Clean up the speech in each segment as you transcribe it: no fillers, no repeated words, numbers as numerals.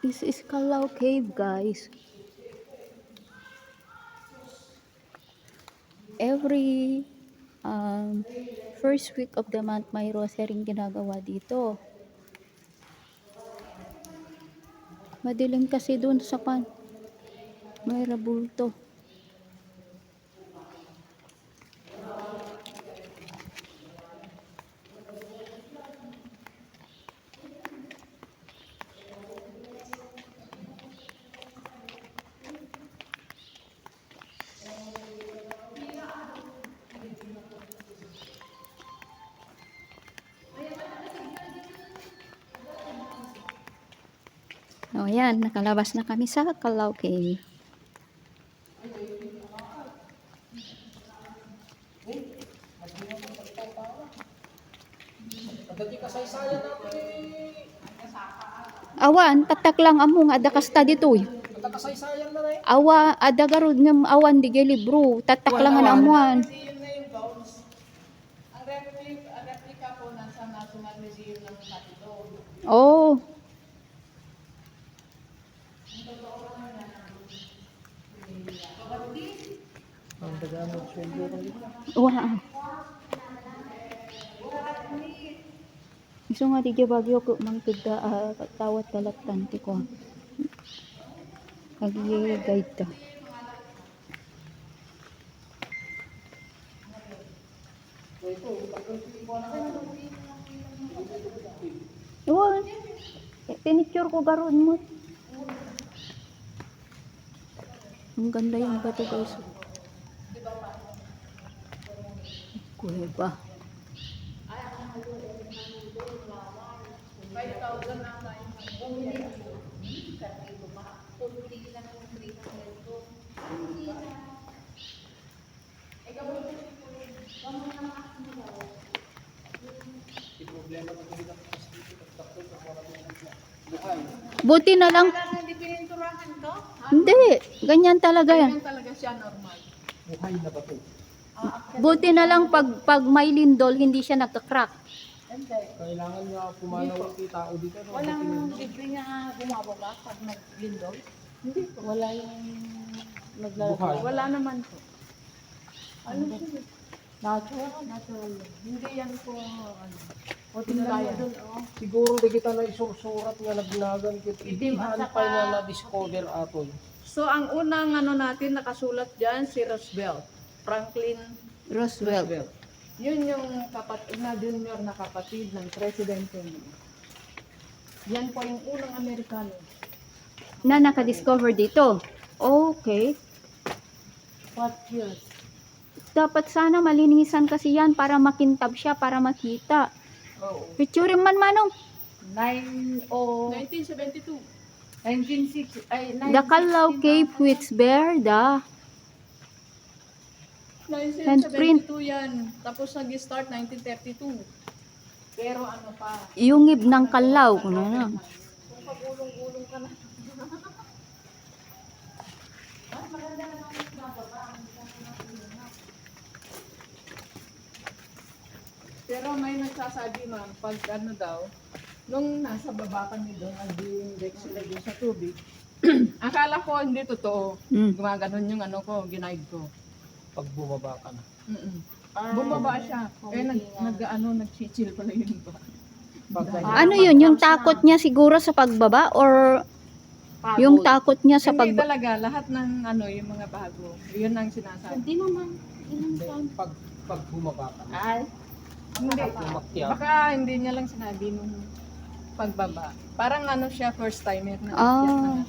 This is Calao Cave, guys. Every um, first week of the month, may rosary ginagawa dito. Madilim kasi doon sa may rabulto. O yan, nakalabas na kami sa Calao Cave. Awan, tatak lang among ada kasta ditoy. Awa, ada garod ngam awan di libro, tatak lang an amuan. Ang replica po nasa National Museum ng Capitol. Oh. Wah. Gusto nga di bagyo ko mangkida tawat kalatan ti ko. Agi-guide ta. Iwan. Pinicture ko garon mo. Ang ganda yung bato, guys. Kuweba. 5,000 ang Buti na lang. hindi pininturahan to? Hindi. Ganyan talaga yan. Ganyan talaga siya normal. Buhay na ba ito? Buti na lang pag may lindol, hindi siya nagka-crack. Hindi. Kailangan nga pumanaw ang tao dito. No? Walang libre nga bumababa pag naglindol. Hindi po. Wala yung naglalagay. Buhay. Wala naman po. Ano siya? Natural. Natural. Hindi yan po ano. O tinulayan. Siguro di kita na isursurat nga nagnagan kit idihan pa nga na discover aton. So ang unang ano natin nakasulat diyan si Roosevelt. Franklin Roosevelt. Yun yung kapatid na junior na kapatid ng presidente mo. Yan po yung unang Amerikano. Na nakadiscover dito. Okay. What years? Dapat sana malinisan kasi yan para makintab siya, para makita. Oo. Picture man manong. 1972. 1960 ay The Calao Cave which bear the 1972 yan. Tapos nag-start 1932. Pero ano pa? yungib ng Calao. Ano na. Kung pagulong-gulong ka na. Maganda naman yung bababa. Pero may nagsasabi ma'am, pag ano daw, nung nasa baba kami doon, nag-index sila doon sa tubig, akala ko hindi totoo. Mm. Gumaganon yung ano ko, ginaid ko. Pag bumaba ka na. Bumaba siya. Eh, nag-chill pala yun ba? Ano yun? Yung takot niya siguro sa pagbaba or yung takot niya sa Hindi pagbaba? talaga, lahat ng ano, yung mga bago. Yun ang sinasabi. Hindi naman. Pag bumaba ka na. Ay, Hindi. Umakyat. Baka hindi niya lang sinabi nung pagbaba. Parang ano siya, first timer na. Ah.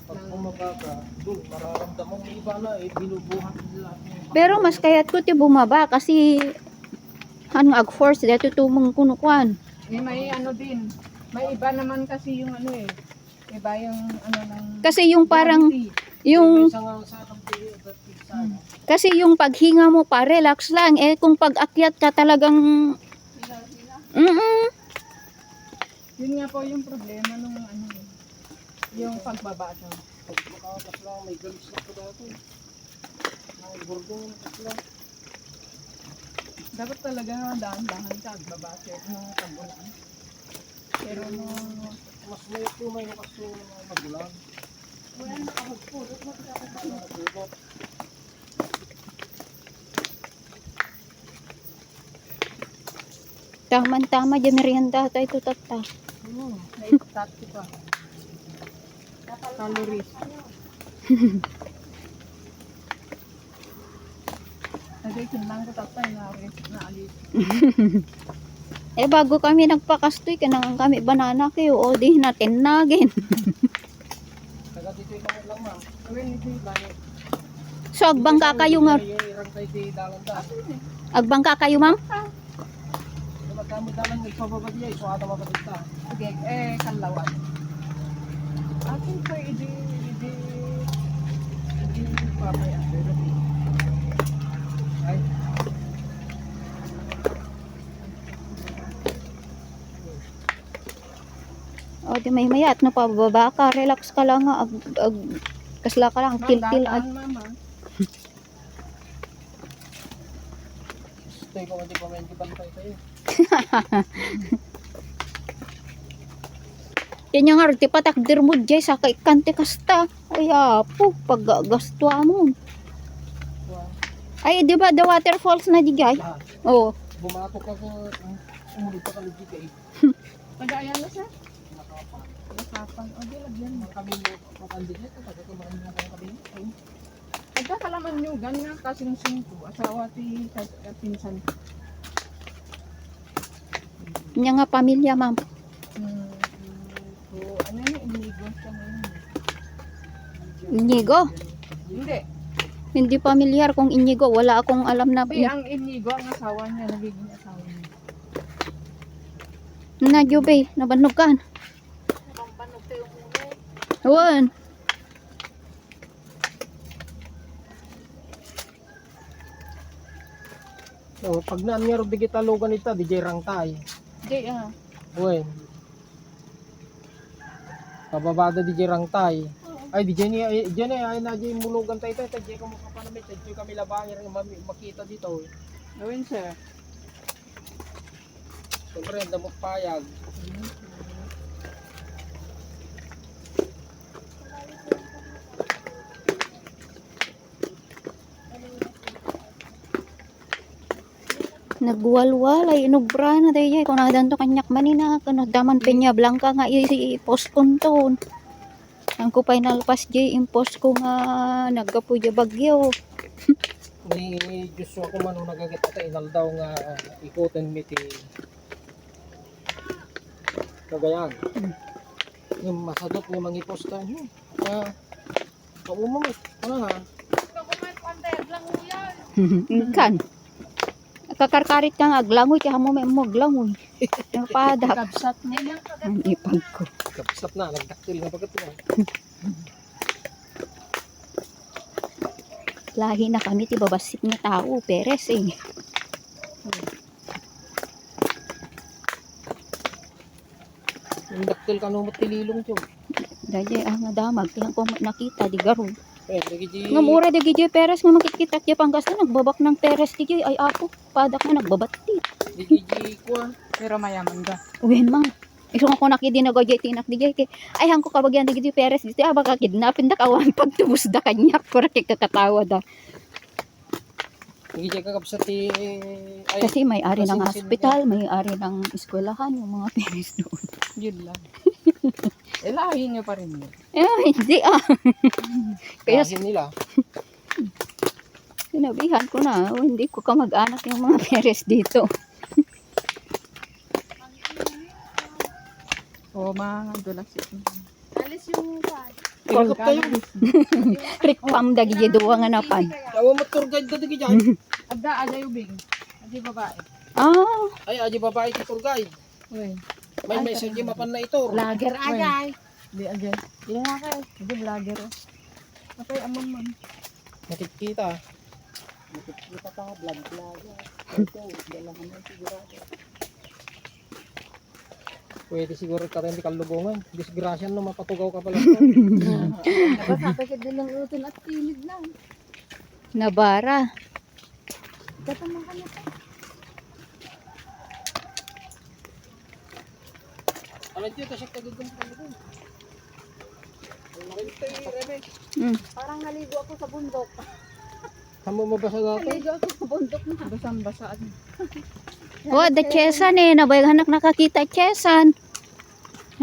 Pag bumaba ka, doon mararamdaman mo iba na binubuhat nila. Pero mas kaya't ko ti bumaba kasi ag force dito tumong kunukuan. May ano din. May iba naman kasi yung ano eh. Iba yung ano ng... Kasi yung parang yung Isa nga sa kampili at sana. kasi yung paghinga mo pa relax lang eh kung pag-akyat ka talagang Yun nga po yung problema nung ano eh. Yung pagbaba daw. Pag makakas lang, may galis na po dati. May burdong lang. Dapat talaga dahan-dahan ka, baba, nung tagulan. Pero nung Mas may ito may nakaso magulang. Wala nakapagpulot. Nagpulot. Tama-tama dyan merienda tayo ito tata. May tati pa. Calories. Lagay kinang ko tatay na alis. Eh bago kami nagpakastoy, kanang kami banana kayo, o di natin nagin. Taga dito yung lang ma'am. Gawin nito yung balik. So agbangka kayo nga, Irang tayo di dalanda. agbangka kayo ma'am? Kami dalan nagpababad niya. So ata mabadita. Sige, kalawan. Atin ko hindi papaya. Ay. O di may mayat na pababa ka, relax ka lang nga, kasla ka lang, til-til. Mama. Stay ko hindi pa may bantay tayo. Yan yung harti patakdir mo dyan sa kaikante kasta. Ay po, paggagasto mo. Ay, di ba the waterfalls na di jay? Lahat. Oo. Bumatok ako. Umulit pa kami dito eh. Tagayan na siya. Nakapag. Nasapang. O, di lagyan mo. Kami mo kapandit nito. Taga kumain mo kami. Nagkakalaman nyo, ganyan kasing ko. Asawa ti pinsan. Yan nga pamilya ma'am. So, ano yun, inigo siya ngayon. Inigo? Hindi. Hindi pamilyar kung inigo. Wala akong alam na. Hindi, ang inigo, ang asawa niya, nagiging asawa niya. Na jube, nabanog kan. Pampanog kayo muna. Awan. So, pag naan nga rin digitalogan ito, DJ Rangtay. Hindi, Uy. Pababada DJ Rangtay. Ay, DJ ni ay na DJ mulugan tayo tayo. DJ ko makapanamit. DJ kami labangin makita dito. gawin siya. Siyempre, damok payag. Nagwalwalay, inubra na tayo. Kung nakadanto kanyak manina, kano daman Peña Blanca nga i-post konton. Ang ko final pass jay impos ko nga naggapo jay bagyo. Ni Diyos ako man nung nagagit at inal daw nga ikutin mi ti Cagayan. Yung masadot nga mangiposta. Paumamit. Ano ha? Kan. Kakarkarit ka nga aglangoy kaya mo may maglangoy. Yung padak. Kabsat niya. Ang ipag ko. Kapsap na. Nagdaktil na pagkat nga. Lahi na kami ti babasit na tao, peres eh. Yung daktil ka numot tililong tiyo. Dahil ang damag, kailang ko nakita, di garon. Nagiji. Nga mura di gijay peres nga makikita kaya panggastan, nagbabak ng peres di ay apo, padak na nagbabati. Nagiji ko. Pero mayaman ka. Uwin mang. Iso nga ko nakidinago jay tinak di jay ti. Ay hangko kabagyan di gijay peres di baka kidnapin da kawan pagtubos da kanyak para kay kakatawa da. Nagiji ka kapsat ti. Ay, Kasi may ari ng Masinsin hospital, may ari ng eskwelahan, yung mga peres doon. Yun lang. Lahi niyo pa rin yun. Hindi Kaya Kaya nila. sinabihan ko na, hindi ko ka mag-anak yung mga peres dito. O, mga dulas yun. Alis yung bag. Tingkap tayo. Rikpam dagi duwa nga napan. Yawa mo tour guide dati dyan. Agda, agay ubing. Adi babae. Ah, Ay, aji babae ki tour guide. Uy. May message yung mapan na ito. Lager agay. Di agay. Di nga kayo. Di vlogger o. Apay amang man. Nakikita. Nakikita pa ako, vlog. Ito, dala ka mo sigurado. Pwede siguro ka rin di kalubungan. Disgrasya no, mapatugaw ka pala. Napasapay ka din ng utol at kilid lang. nabara. Katamang ka na pa. Alam niyo, kasi kagagam pa nito. Parang naligo ako sa bundok. Saan mo mabasa dati? Naligo ako sa bundok na. Basang-basa. Oh, the Chesan eh. Nabay hanak nakakita Chesan.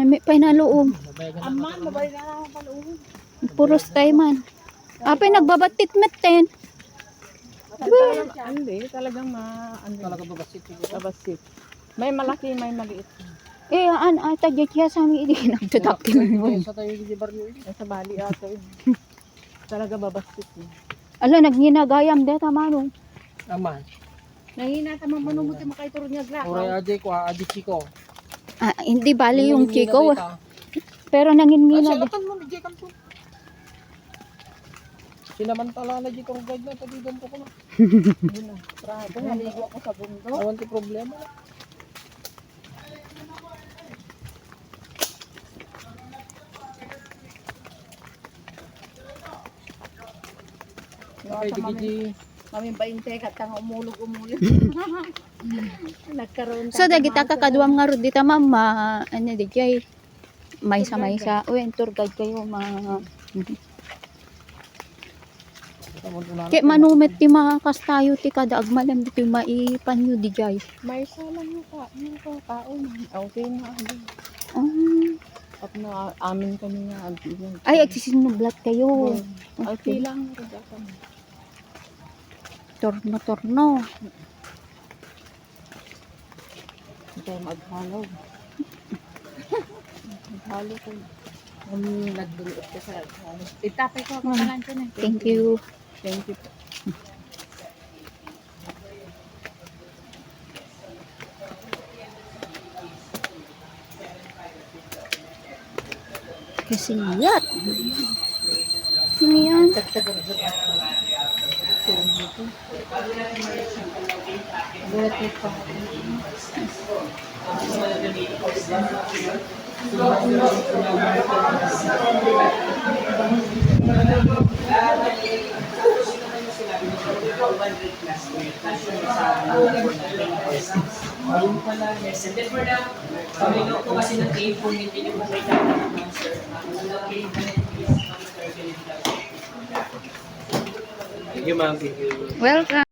Nami pa na loob. Nabayagan na Aman, nabay na ako paluhod. Puros tayo man. Apay nagbabatit meten. Hindi, talagang talaga babasit siguro. Babasit. May malaki, may maliit. Eh, ata di Chesan hindi nagtatakin mo. Sa tayo di baryo. Sa bali ato yun. Talaga babasit. Ala, nagninagayam deta manong. Aman. Nahina tamang manumot yung makaituro niya glakaw. Oray aje ko, adi chiko. Hindi bali yung Chico. Ay, Pero nangingina. silatan mo, di kan po. Sinamantala na di kong guide na, tabi doon po ko na. Yun na. Grabe, Naligo ako sa bundok. Awan ti problema. Ay, di Kami 20 kat kang umulog. Nagkaroon So, dagita kakaduam nga ro dita mama. Ano di jay. Maysa. Uy, tour guide kayo mga. Kaya manumet ti mga kastayo ti kada agmalam dito maipanyo di jay. may salang yung tao man. Okay na. At na amin kami nga. Ay, agsisinublat kayo. Okay lang. Torno. Ito maghalaw. Maghalo ko. Nagduluot ka sa halo. Itapay ko ako kanan ko na. Thank you. Thank you. Kasiyat. Ano yan? Thank you, ma'am. Welcome.